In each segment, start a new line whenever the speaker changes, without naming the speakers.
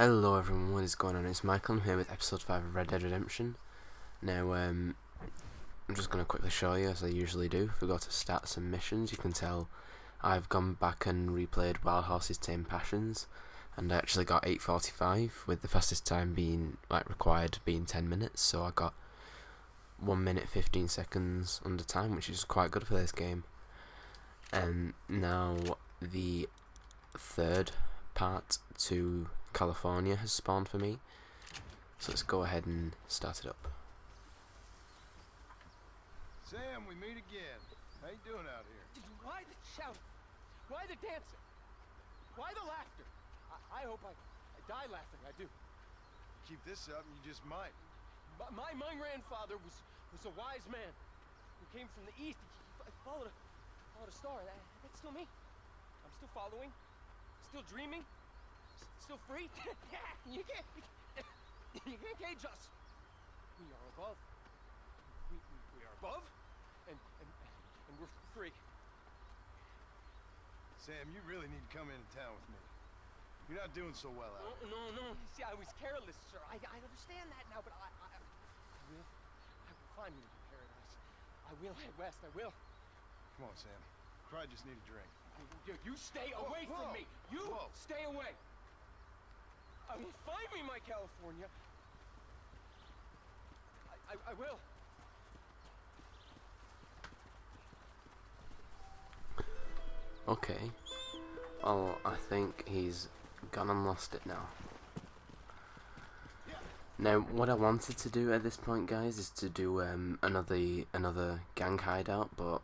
Hello everyone, what is going on? It's Michael. I'm here with episode 5 of Red Dead Redemption. Now, I'm just going to quickly show you, as I usually do. If we go to stats and missions, you can tell I've gone back and replayed Wild Horses Tame Passions, and I actually got 8:45, with the fastest time being, required being 10 minutes, so I got 1 minute 15 seconds under time, which is quite good for this game. And now, the third part to California has spawned for me, so let's go ahead and start it up.
Sam, we meet again. How you doing out here?
Why the shouting? Why the dancing? Why the laughter? I hope I die laughing. I do.
Keep this up and you just might.
My grandfather was a wise man who came from the east. He followed a star. That's still me. I'm still following. Still dreaming. Still free. You can't cage us. We are above. We are above, and we're free.
Sam, you really need to come into town with me. You're not doing so well out here.
No. See, I was careless, sir. I understand that now, but I will find me in paradise. I will head west. I will.
Come on, Sam. I just need a drink.
You stay away from me. You stay away. I will find me my California. I will.
Okay. Well, I think he's gone and lost it now. Now, what I wanted to do at this point, guys, is to do another gang hideout, but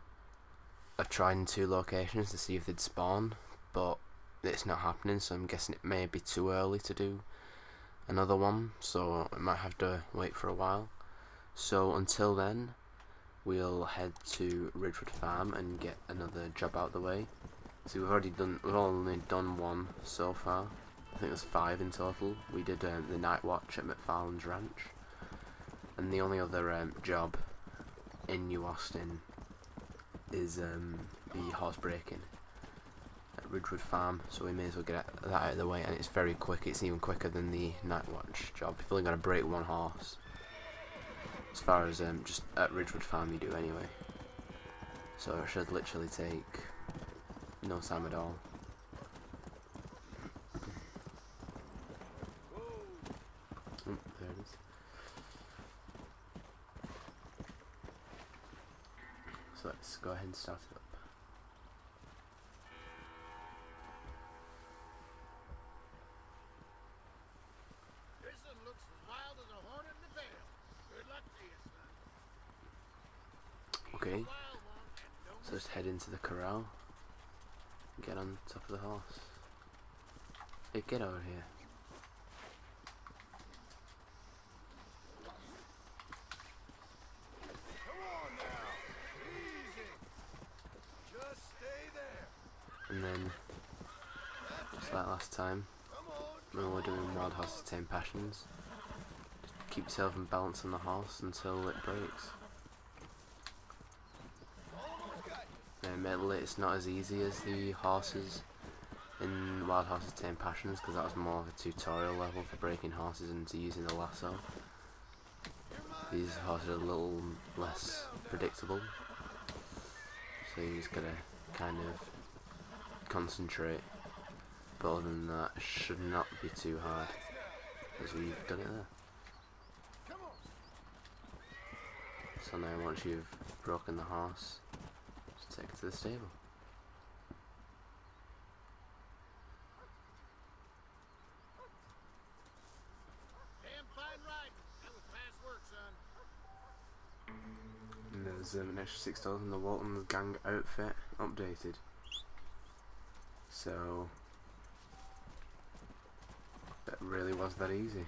I've tried in 2 locations to see if they'd spawn, but it's not happening, so I'm guessing it may be too early to do another one, so I might have to wait for a while. So until then, we'll head to Ridgewood Farm and get another job out of the way. See, we've only done 1 so far. I think there's 5 in total. We did the night watch at McFarland's ranch, and the only other job in New Austin is the Horsebreaking at Ridgewood Farm, so we may as well get that out of the way, and it's very quick. It's even quicker than the night watch job. You've only got to break 1 horse, as far as just at Ridgewood Farm you do anyway, so it should literally take no time at all. There it is. So let's go ahead and start it up.
This one looks as wild as a hornet in the tail. Good luck to you, son.
Okay, so let's head into the corral. Get on top of the horse. Hey, get over here.
Come on now. Easy. Just stay there.
And then, just like last time,
Come on.
when we're doing Wild Horses Tame Passions, just keep yourself in balance on the horse until it breaks. Admittedly, it's not as easy as the horses in Wild Horses Tame Passions, because that was more of a tutorial level for breaking horses into using the lasso. These horses are a little less predictable, so you just gotta kind of concentrate, but other than that, it should not be too hard, as we've done it there. So now once you've broken the horse, just take it to the stable.
Damn fine riding. That was fast work, son.
And there's an extra $6 in the Walton Gang outfit updated. So that really was that easy.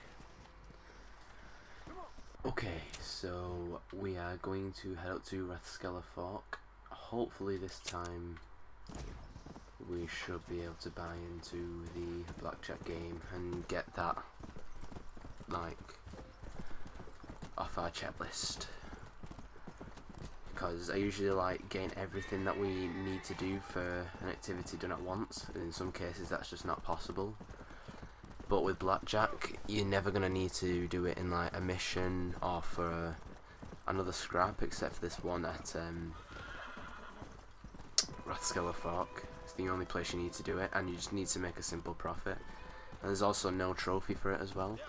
Okay, so we are going to head up to Rathskellar Fork. Hopefully this time we should be able to buy into the Blackjack game and get that off our checklist, because I usually gain everything that we need to do for an activity done at once, and in some cases that's just not possible. But with Blackjack, you're never gonna need to do it in like a mission or for another scrap, except for this one at Rathskellar Fork. It's the only place you need to do it, and you just need to make a simple profit. And there's also no trophy for it as well,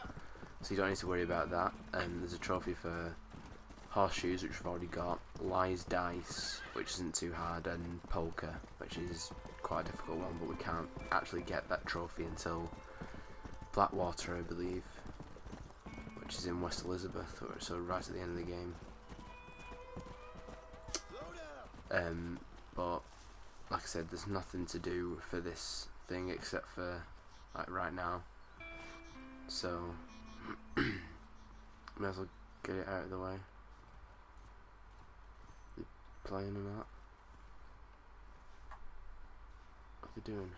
so you don't need to worry about that. There's a trophy for horseshoes, which we've already got, lies dice, which isn't too hard, and poker, which is quite a difficult one, but we can't actually get that trophy until Blackwater, I believe, which is in West Elizabeth, so right at the end of the game. But like I said, there's nothing to do for this thing except for like right now, so may as well get it out of the way. You playing or not? What are they doing?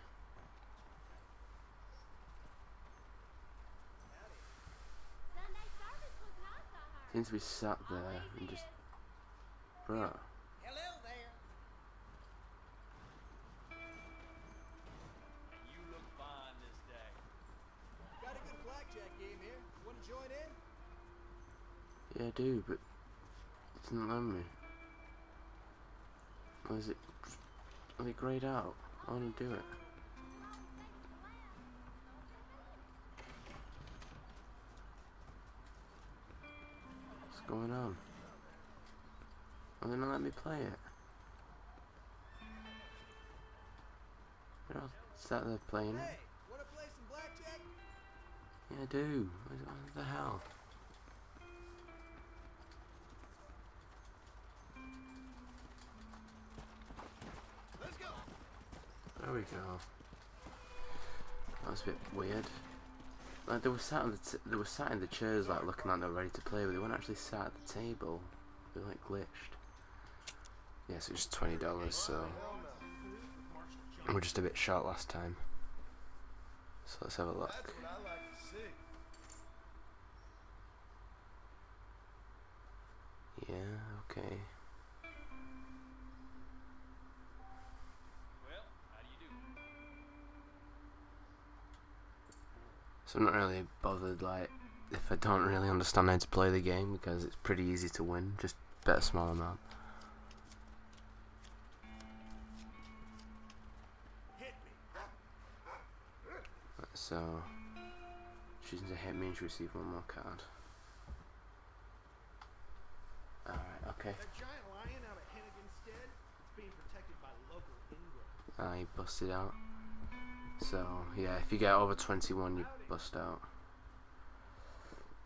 Seems to be sat there and just, bruh.
Hello there.
You look fine this day.
Got a good blackjack game here. Want to join in?
Yeah, I do, but it's not letting me. Or is it grayed out? I want to do it. What's going on? Are they not letting me play it? They're all sat there playing it.
Hey, want to play some blackjack?
Yeah, I do. What the hell?
Let's go.
There we go. That was a bit weird. Like they were sat in the chairs, like looking like they were ready to play, but they weren't actually sat at the table. They like glitched. Yeah, so it's $20. So we're just a bit short last time. So let's have a look.
That's what I like to see.
Yeah, okay.
Well, how do you do?
So I'm not really bothered, like, if I don't really understand how to play the game, because it's pretty easy to win, just bet a small amount.
Hit me.
So, choosing to hit means you receive one more card. Alright, okay.
That giant lion out of Hennigan Stead is being protected by local Ingram.
I busted out. So, yeah, if you get over 21, you bust out.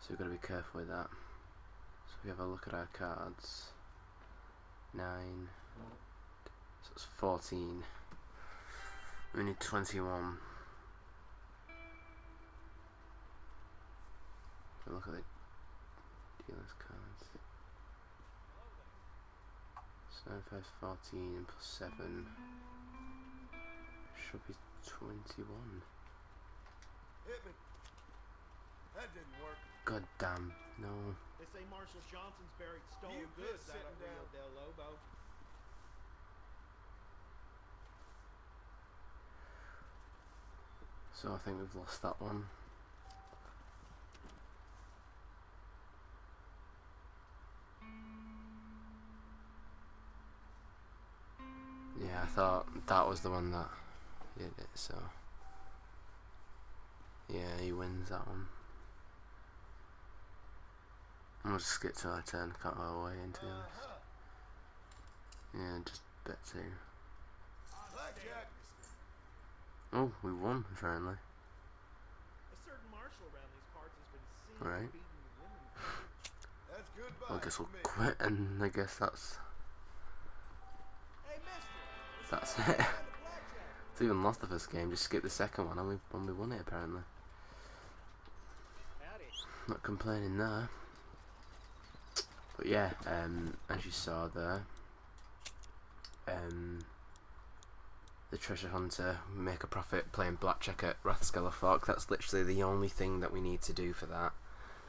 So we've got to be careful with that. So we have a look at our cards. 9. So it's 14. We need 21. So look at the dealer's cards. So 9 5 14 plus 7 should be 21.
Hit me. That didn't work.
God damn, no.
They say Marshall Johnson's buried stolen
You
goods
pissed
out of
sitting
Rio
down.
del Lobo.
So I think we've lost that one. Yeah, I thought that was the one that did it, so yeah, he wins that one. I'll just skip to our turn, can't go away into this. Yeah, just bet 2.
Blackjack.
Oh, we won, apparently.
A certain marshal around these parts has been seen
Right.
beating women.
That's goodbye.
Well, I guess we'll
for me.
quit, and I guess that's
Hey, mister!
that's
Let's
it.
go find the blackjack.
It's even lost the first game, just skip the second one, and we won it, apparently.
Howdy.
Not complaining there. But yeah, as you saw there, the treasure hunter, we make a profit playing blackjack at Rathskellar Fork. That's literally the only thing that we need to do for that.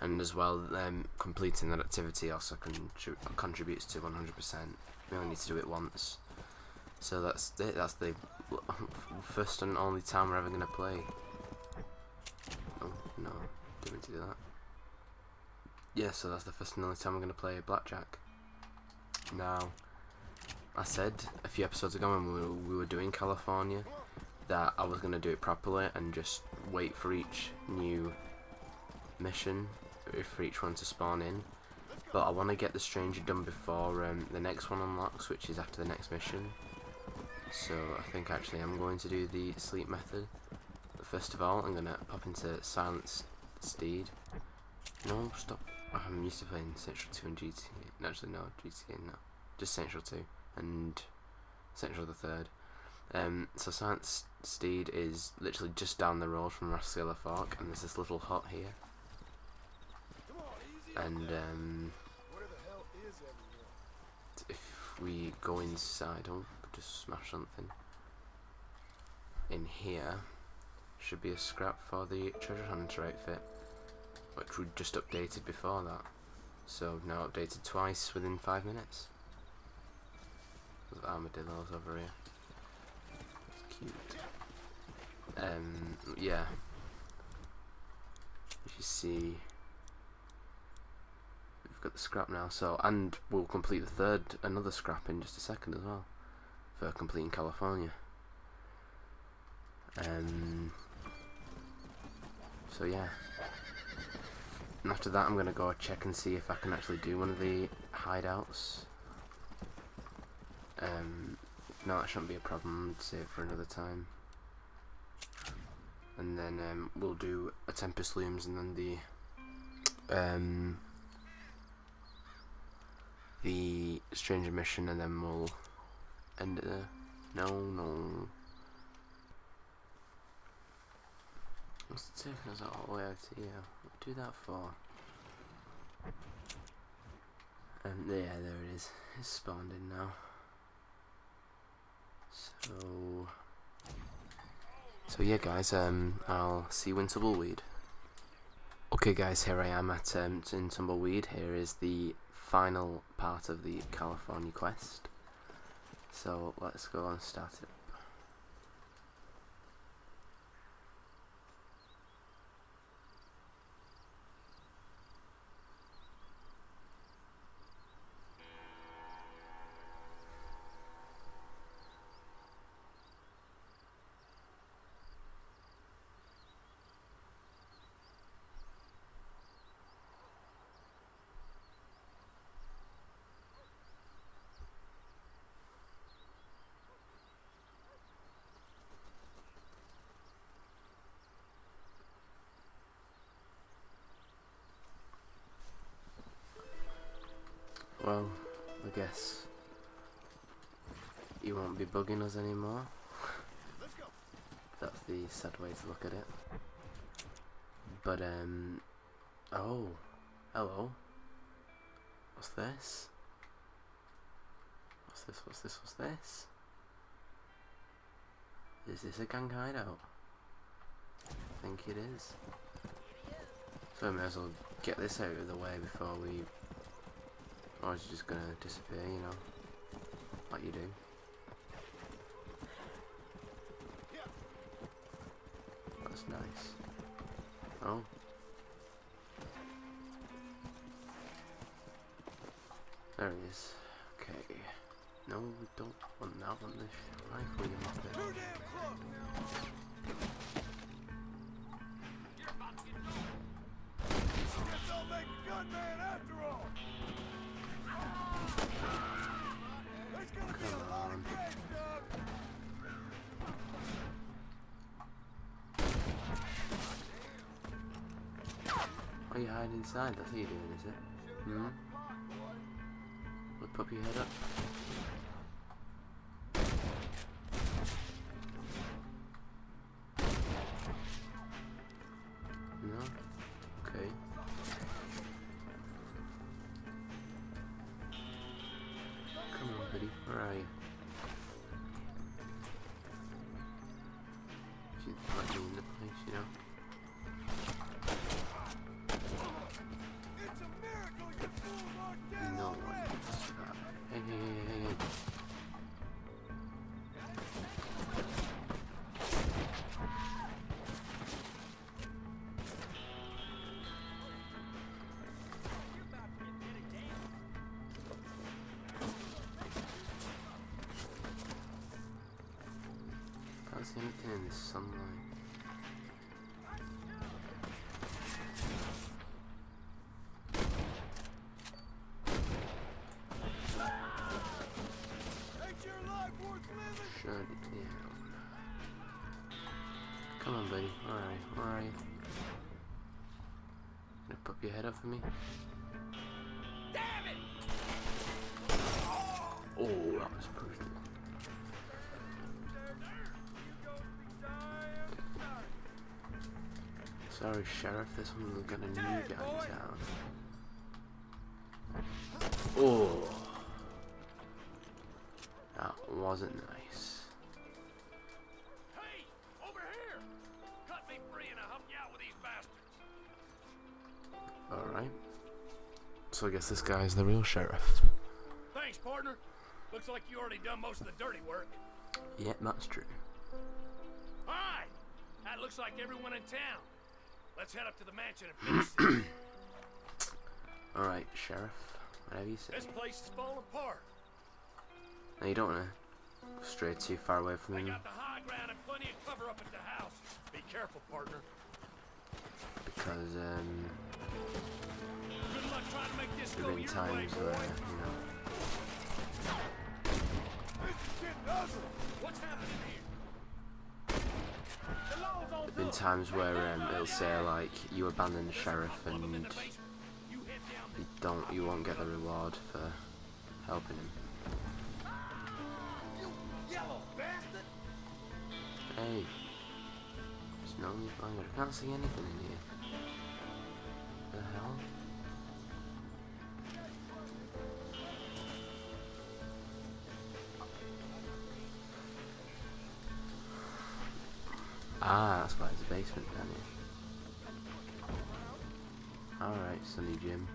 And as well, completing that activity also contributes to 100%. We only need to do it once. So that's it, that's the first and only time we're ever going to play. Oh, no, didn't mean to do that. Yeah, so that's the first and only time I'm going to play Blackjack. Now, I said a few episodes ago when we were doing California that I was going to do it properly and just wait for each new mission, for each one to spawn in. But I want to get the stranger done before the next one unlocks, which is after the next mission. So I think actually I'm going to do the sleep method. But first of all, I'm going to pop into Silent Stead. No, stop. I'm used to playing Central 2 and GTA. Actually, no, GTA, no. Just Central 2 and Central the 3rd. So Silent Stead is literally just down the road from Rathskellar Fork, and there's this little hut here. And if we go inside, oh, just smash something. In here should be a scrap for the treasure hunter outfit, which we just updated before that. So now updated twice within 5 minutes. There's armadillos over here. It's cute. Yeah. As you see, we've got the scrap now. So, and we'll complete another scrap in just a second as well, for completing California. So yeah. And after that, I'm gonna go check and see if I can actually do one of the hideouts. If not, that shouldn't be a problem. I'd save it for another time. And then we'll do A Tempest Looms, and then the stranger mission, and then we'll end it there. No. What's taking us all the way out here? What do that for? Yeah, there it is. It's spawned in now. So yeah, guys. I'll see you in Tumbleweed. Okay, guys. Here I am at in Tumbleweed. Here is the final part of the California quest. So let's go and start it. Well, I guess you won't be bugging us anymore. That's the sad way to look at it. But oh, hello. What's this? What's this? Is this a gang hideout? I think it is. So I may as well get this out of the way before we... Or is it just gonna disappear, you know? Like you do. That's nice. Oh. There he is. Okay. No, we don't want that one. This rifle you must have.
Too damn close! Guess I'll make a gunman after all! There's gonna be a lot of games, Doug!
Oh, you hide inside, that's what you're doing, is it? Hmm? We'll pop your head up. No? Okay. Come on, buddy, where are you? She's let me in the place, you know?
It's a miracle you fools aren't dead
No
already!
one. Hey. anything in this sunlight.
Ain't your life worth living?
Shut it down. Come on, buddy. Alright, where are you? Gonna pop your head up for me?
Damn it!
Oh, that was brutal. Sorry, Sheriff, this one's got a new guy in town. Oh, that wasn't nice.
Hey, over here! Cut me free and I'll help you out with these bastards.
Alright. So I guess this guy's the real sheriff.
Thanks, partner. Looks like you already done most of the dirty work.
Yeah, that's true.
All right. That looks like everyone in town. Let's head up to the mansion and finish this.
Alright, Sheriff. Whatever you say.
This place is falling apart.
Now you don't want to stray too far away from
I
him
got the high ground and plenty of cover up at the house. Be careful, partner.
because
Good luck trying to make this
there've
go
been
your way,
times where,
boy.
you know,
This is getting ugly.
What's happening here?
there've been times where it'll say like you abandoned the sheriff and you won't get the reward for helping him.
You yellow bastard!
Hey, it's no need longer. I can't see anything in here. The hell? Ah, that's why there's a basement down here. Alright, Sonny Jim.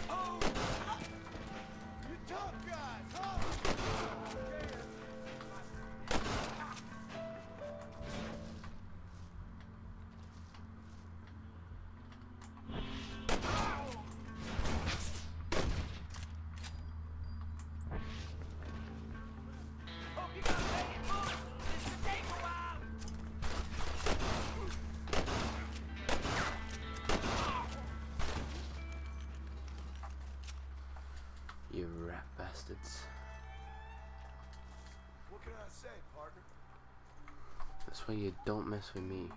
Oh! You tough guys, huh?
You rat bastards.
What can I say, partner?
That's why you don't mess with me.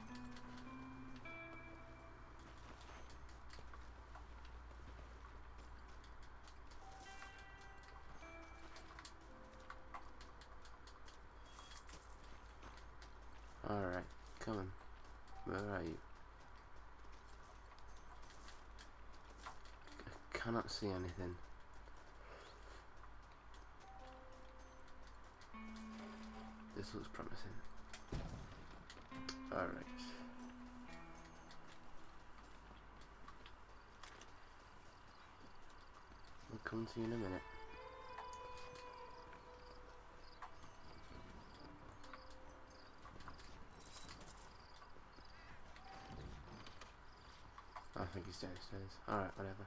Alright, come on. Where are you? I cannot see anything. This looks promising. Alright. We'll come to you in a minute. I think he's downstairs. Alright, whatever.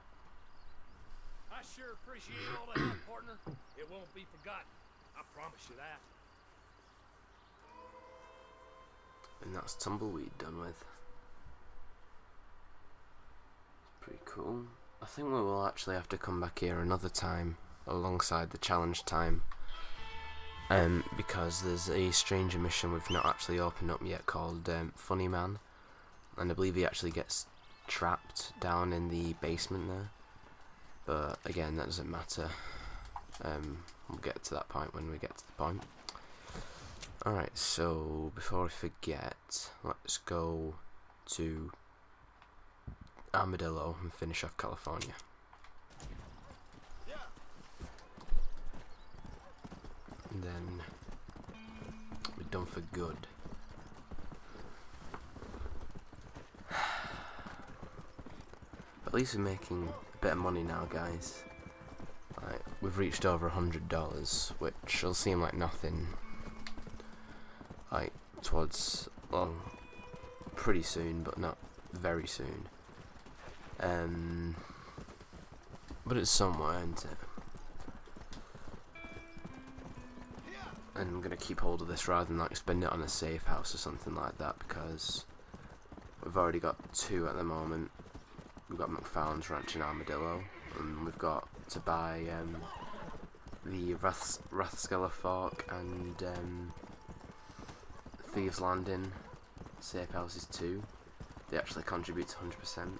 I sure appreciate all the help, partner. It won't be forgotten. I promise you that.
And that's Tumbleweed done with. Pretty cool. I think we will actually have to come back here another time alongside the challenge time. Because there's a stranger mission we've not actually opened up yet called Funny Man. And I believe he actually gets trapped down in the basement there. But again, that doesn't matter. We'll get to that point when we get to the point. Alright, so before I forget, let's go to Armadillo and finish off California. And then we're done for good. At least we're making a bit of money now, guys. Like, we've reached over $100, which will seem like nothing. Like, towards, well, pretty soon, but not very soon. But it's somewhere, isn't it? and I'm gonna keep hold of this rather than like spend it on a safe house or something like that, because we've already got 2 at the moment. We've got McFarlane's Ranch and Armadillo, and we've got to buy the Rathskellar Fork and Thieves Landing safe houses too. They actually contribute to 100%.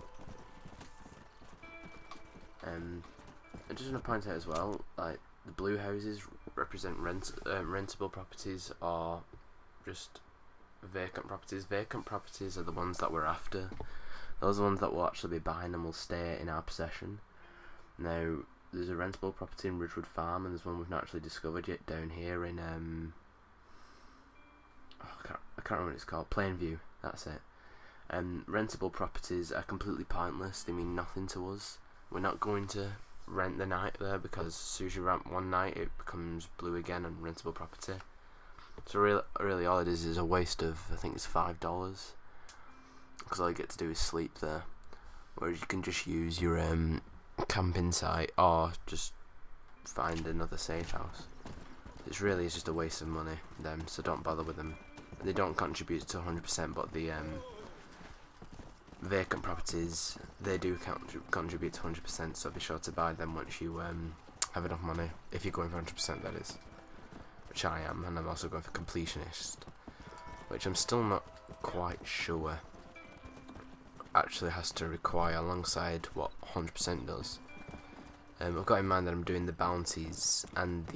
I just want to point out as well, like the blue houses represent rentable properties or just vacant properties. Vacant properties are the ones that we're after. Those are the ones that we'll actually be buying and will stay in our possession. Now, there's a rentable property in Ridgewood Farm, and there's one we've not actually discovered yet down here in I can't remember what it's called. Plainview. That's it. Rentable properties are completely pointless. They mean nothing to us. We're not going to rent the night there, because as soon as you rent one night it becomes blue again and rentable property. So really all it is a waste of, I think it's $5, because all you get to do is sleep there, whereas you can just use your camping site or just find another safe house. It's really just a waste of money, so don't bother with them. They don't contribute to 100%, but the vacant properties, they do contribute to 100%, so be sure to buy them once you have enough money, if you're going for 100%, that is, which I am, and I'm also going for completionist, which I'm still not quite sure actually has to require alongside what 100% does. I've got in mind that I'm doing the bounties and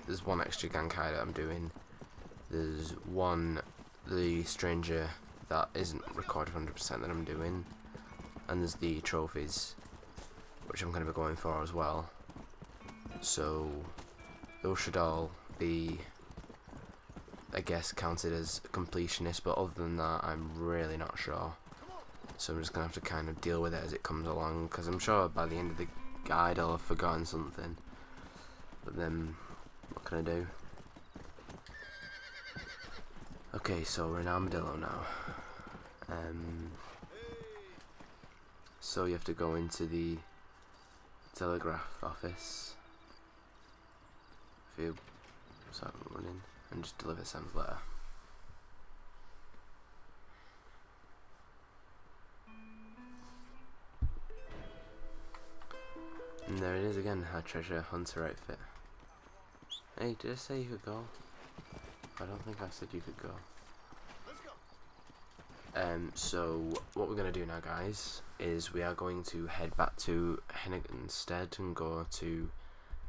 there's one extra gang hideout I'm doing. There's one, the stranger, that isn't recorded 100% that I'm doing, and there's the trophies, which I'm going to be going for as well. So those should all be, I guess, counted as completionist, but other than that I'm really not sure. So I'm just going to have to kind of deal with it as it comes along, because I'm sure by the end of the guide I'll have forgotten something. But then, what can I do? Okay, so we're in Armadillo now. So you have to go into the telegraph office if you start running and just deliver Sam's letter. And there it is again, our treasure hunter outfit. Hey, did I say you could go? I don't think I said you could go. So what we're going to do now, guys, is we are going to head back to Hennigan's Stead and go to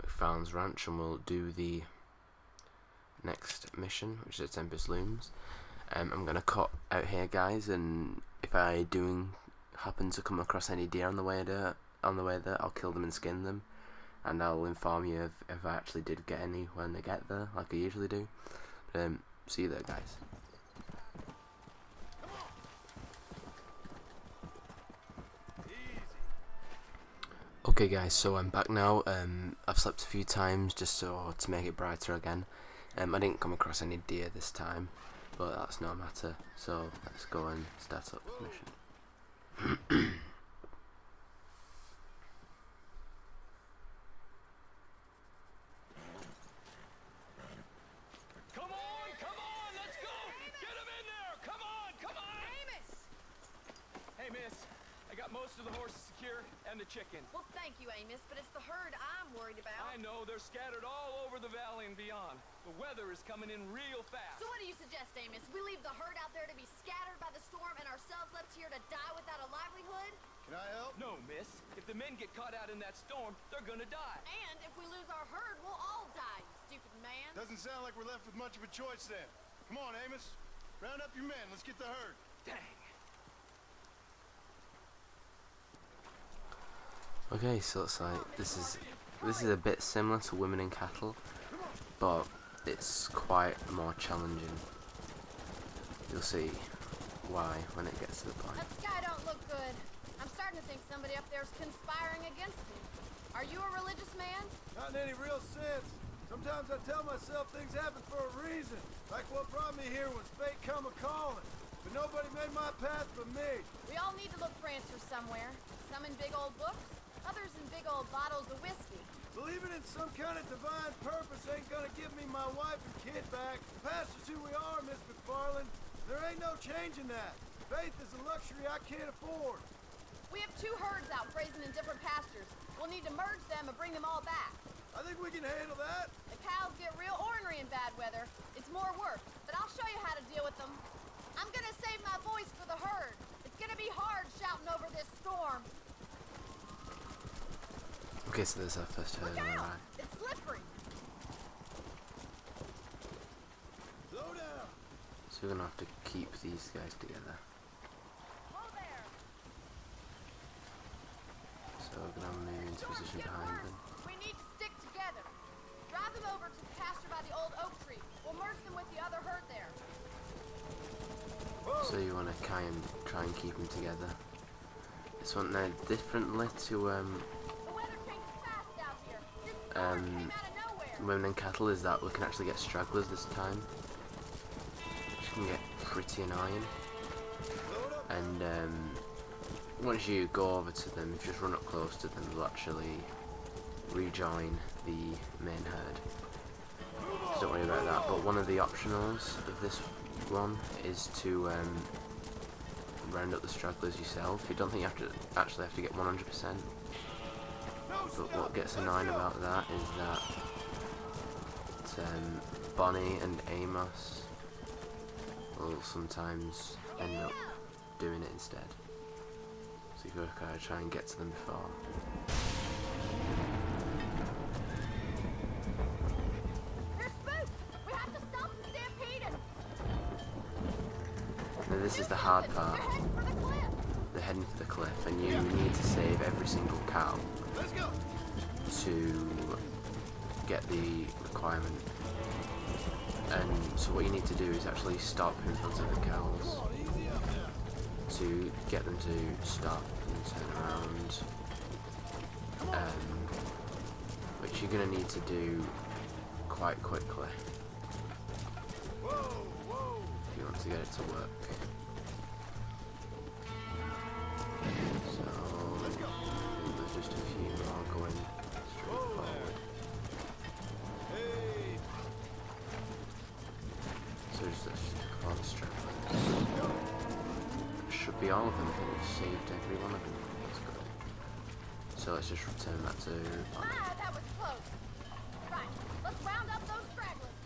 McFarlane's Ranch, and we'll do the next mission, which is A Tempest Looms. I'm going to cut out here, guys, and if I do happen to come across any deer on the way there, I'll kill them and skin them, and I'll inform you if I actually did get any when I get there, like I usually do. See you there, guys. Okay guys, so I'm back now. I've slept a few times just to make it brighter again. I didn't come across any deer this time, but that's no matter. So let's go and start up the mission.
Most of the horses secure and the chickens.
Well, thank you, Amos, but it's the herd I'm worried about.
I know, they're scattered all over the valley and beyond. The weather is coming in real fast.
So what do you suggest, Amos? We leave the herd out there to be scattered by the storm and ourselves left here to die without a livelihood?
Can I help?
No, miss. If the men get caught out in that storm, they're gonna die.
And if we lose our herd, we'll all die, you stupid man.
Doesn't sound like we're left with much of a choice then. Come on, Amos. Round up your men. Let's get the herd.
Dang.
Okay, so it's like this is a bit similar to Women in Cattle, but it's quite more challenging. You'll see why when it gets to the point.
That sky don't look good. I'm starting to think somebody up there's conspiring against me. Are you a religious man?
Not in any real sense. Sometimes I tell myself things happen for a reason. Like what brought me here was fate come a-calling. But nobody made my path but me.
We all need to look for answers somewhere. Some in big old books, Others in big old bottles of whiskey.
Believing in some kind of divine purpose ain't gonna give me my wife and kid back. Pastors who we are, Miss McFarland. There ain't no changing that. Faith is a luxury I can't afford.
We have 2 herds out grazing in different pastures. We'll need to merge them and bring them all back.
I think we can handle that.
The cows get real ornery in bad weather. It's more work, but I'll show you how to deal with them. I'm gonna save my voice for the herd. It's gonna be hard shouting over this storm.
Okay, so there's our first herd,
Look out!
alright.
It's slippery.
Slow down.
So we're gonna have to keep these guys together.
Hold there.
So we're gonna move into
Storms
position
get
behind
worse.
them.
We need to stick together. Drive them over to the pasture by the old oak tree. We'll merge them with the other herd there.
So you wanna try and keep them together. This one now differently to
The weather changes fast out here. This storm came out of nowhere.
women and cattle is that we can actually get stragglers this time, which can get pretty annoying. And once you go over to them, if you just run up close to them, they'll actually rejoin the main herd. So don't worry about that. But one of the optionals of this one is to round up the stragglers yourself. You don't think you have to actually have to get 100%. But what gets annoying about that is that Bonnie and Amos will sometimes end up doing it instead. So you've got to try and get to them before.
They're spooked. We have to stop the stampede.
Now this is the hard part.
They're heading for the cliff.
They're heading for the cliff, and you need to save every single cow
Let's go.
to get the requirement. And so what you need to do is actually stop in front of the cows to get them to stop and turn around, which you're going to need to do quite quickly if you want to get it to work. So I think there's just a few more going straight forward. So just let's just pick up all the stragglers. Should be all of them. I think we've saved every one of them. That's good. So let's just return that to Bonnie.
That was close. Right, let's round up those stragglers.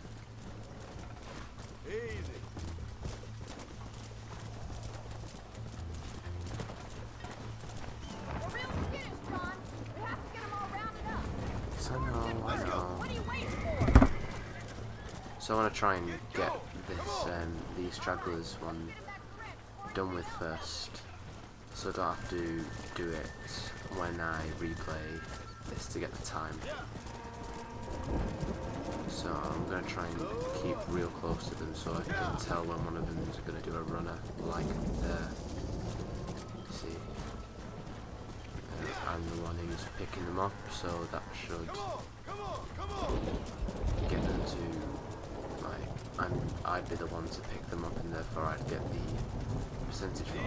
Easy.
We're real skittish, John. We have to get them all rounded up.
So I know.
What are you waiting for?
So I want to try and get this these stragglers one done with first, so I don't have to do it when I replay this to get the time. So I'm going to try and keep real close to them so I can tell when one of them is going to do a runner, like there. See? I'm the one who's picking them up, so that should get them to, like, I'd be the one to pick them up, and therefore I'd get the percentage for it.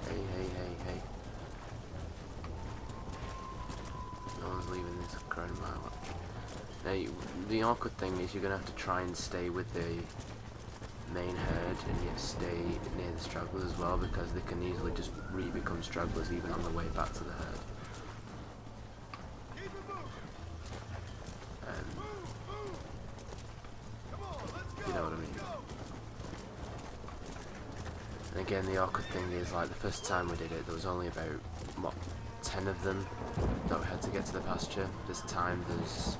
Hey, hey, hey, hey. No one's leaving this crowd mile. Now, the awkward thing is you're going to have to try and stay with the main herd and yet stay near the stragglers as well, because they can easily just re-become stragglers even on the way back to the herd. You know what I mean. And again, the awkward thing is, like, the first time we did it, there was only about, what, 10 of them that we had to get to the pasture. This time there's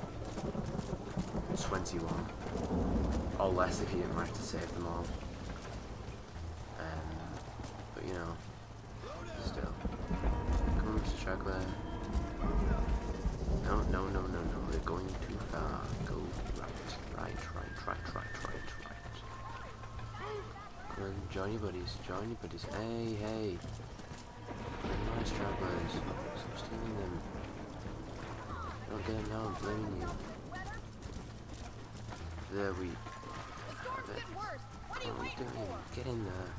21, or less if you didn't manage to save them all. But you know, still. Come on, Mr. Straggler. No, no, no, no, no, they're going too far. Go right. Come on, join your buddies, Hey, hey. They're nice stragglers. Stop stealing them. Don't get them now, I'm blaming you. There we have it.
What are you waiting for?
Get in there.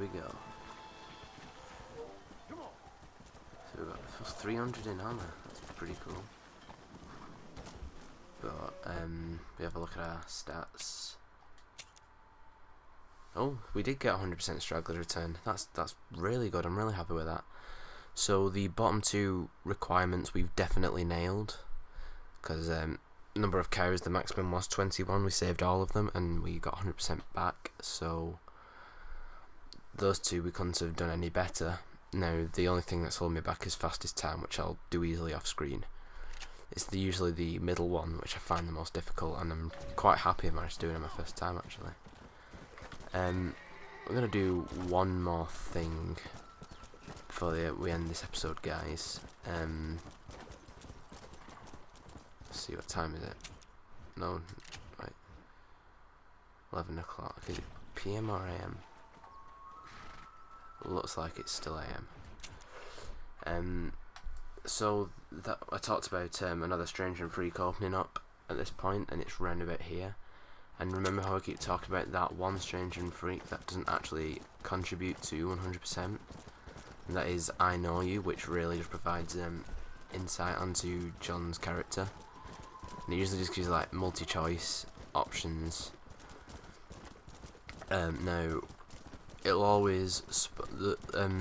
go.
Come on.
So we've got plus 300 in armor. That's pretty cool. But we have a look at our stats. Oh, we did get 100% straggler return. That's really good. I'm really happy with that. So the bottom two requirements we've definitely nailed, because number of cows, the maximum was 21. We saved all of them and we got 100% back. So those two we couldn't have done any better. Now the only thing that's holding me back is fastest time, which I'll do easily off screen. It's usually the middle one which I find the most difficult, and I'm quite happy I managed to do it on my first time actually. We're gonna do one more thing before we end this episode, guys. Let's see, what time is it? No, right. 11 o'clock. Is it PM or AM? Looks like it's still AM. So that I talked about another Stranger and Freak opening up at this point, and it's round about here. And remember how I keep talking about that one Stranger and Freak that doesn't actually contribute to 100%? And that is I Know You, which really just provides insight onto John's character. And it usually just gives like multi-choice options. Now, it'll always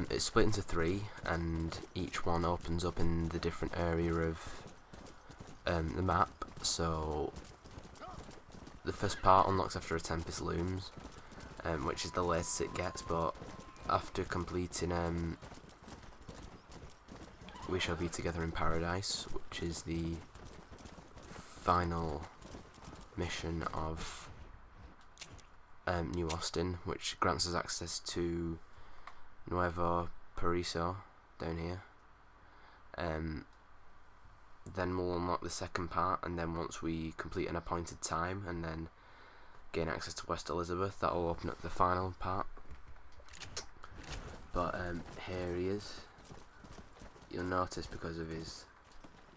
it's split into 3, and each one opens up in the different area of the map. So the first part unlocks after A Tempest Looms, which is the latest it gets, but after completing We Shall Be Together in Paradise, which is the final mission of New Austin, which grants us access to Nuevo Paraiso down here. Then we'll unlock the second part, and then once we complete an appointed time and then gain access to West Elizabeth, that will open up the final part. But here he is. You'll notice because of his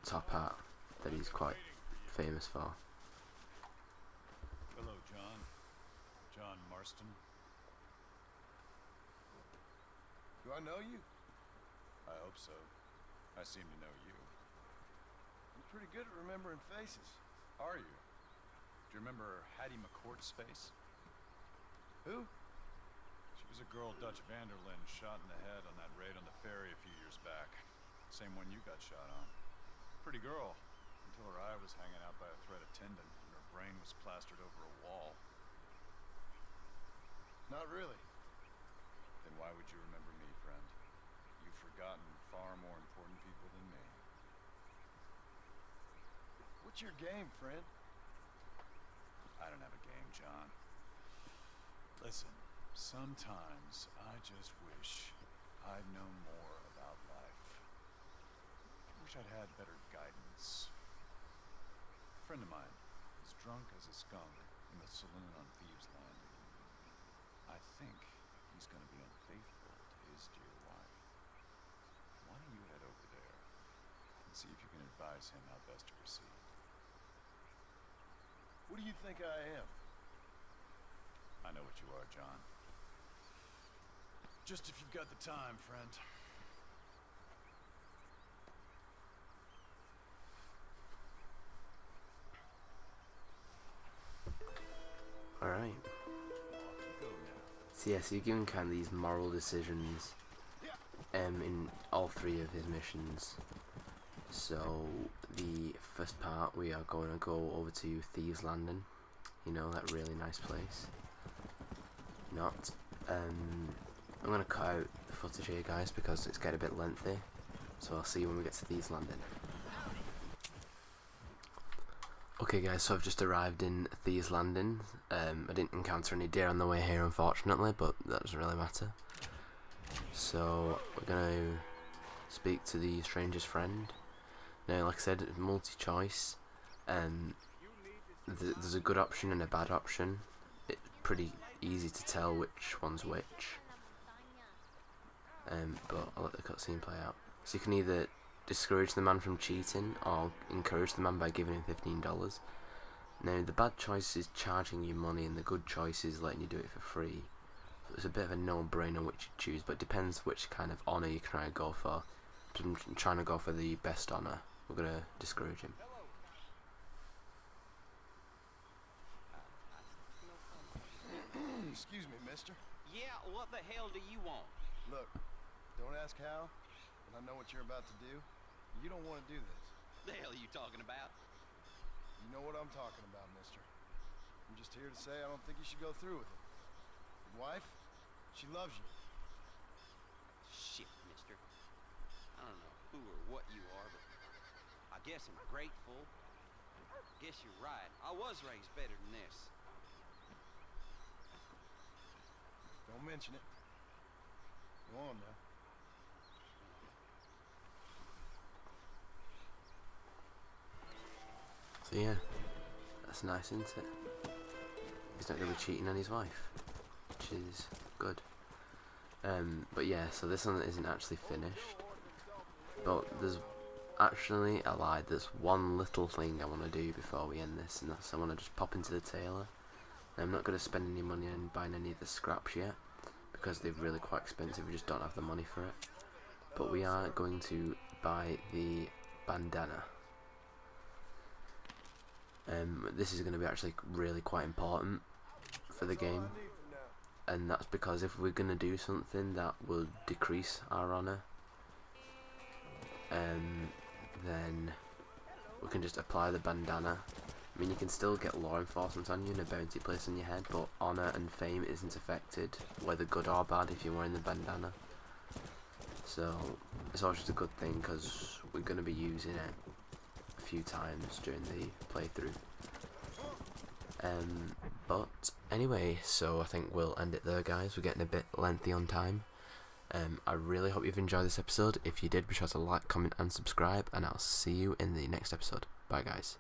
top hat that he's quite famous for.
Hello, John. John Marston. Do I know you? I hope so. I seem to know you. You're pretty good at remembering faces. Are you? Do you remember Hattie McCourt's face? Who? She was a girl Dutch Vanderlyn shot in the head on that raid on the ferry a few years back. Same one you got shot on. Pretty girl, until her eye was hanging out by a thread of tendon and her brain was plastered over a wall. Not really. Then why would you remember me, friend? You've forgotten far more important people than me. What's your game, friend? I don't have a game, John. Listen, sometimes I just wish I'd known more about life. I wish I'd had better guidance. A friend of mine is drunk as a skunk in the saloon on Thieves Landing. I think he's going to be unfaithful to his dear wife. Why don't you head over there and see if you can advise him how best to proceed? What do you think I am? I know what you are, John. Just if you've got the time, friend.
Alright. So yeah, so you're given kind of these moral decisions in all 3 of his missions. So the first part, we are going to go over to Thieves Landing. You know, that really nice place. Not. I'm going to cut out the footage here, guys, because it's getting a bit lengthy. So I'll see you when we get to Thieves Landing. Okay guys, so I've just arrived in Thieves Landing. I didn't encounter any deer on the way here, unfortunately, but that doesn't really matter. So we're going to speak to the stranger's friend. Now, like I said, multi-choice. There's a good option and a bad option. It's pretty easy to tell which one's which. But I'll let the cutscene play out. So you can either discourage the man from cheating or encourage the man by giving him $15. Now, the bad choice is charging you money, and the good choice is letting you do it for free it's a bit of a no-brainer which you choose, but it depends which kind of honour you try to go for. If I'm trying to go for the best honour, we're gonna discourage him.
Excuse me, mister.
Yeah, what the hell do you want?
Look, don't ask how, but I know what you're about to do. You don't want to do this.
The hell are you talking about?
You know what I'm talking about, mister. I'm just here to say I don't think you should go through with it. Your wife, she loves you.
Shit, mister. I don't know who or what you are, but I guess I'm grateful. I guess you're right. I was raised better than this.
Don't mention it. Go on now.
So yeah, that's nice, isn't it? He's not going to be cheating on his wife, which is good. But yeah, so this one isn't actually finished, but there's actually, I lied, there's one little thing I want to do before we end this, and that's I want to just pop into the tailor. I'm not going to spend any money on buying any of the scraps yet, because they're really quite expensive, we just don't have the money for it. But we are going to buy the bandana. This is going to be actually really quite important for the game, and that's because if we're going to do something that will decrease our honour, then we can just apply the bandana. I mean, you can still get law enforcement on you and a bounty placed on your head, but honour and fame isn't affected, whether good or bad, if you're wearing the bandana. So it's always just a good thing, because we're going to be using it a few times during the playthrough. But anyway, so I think we'll end it there, guys. We're getting a bit lengthy on time. I really hope you've enjoyed this episode. If you did, be sure to like, comment and subscribe, and I'll see you in the next episode. Bye, guys.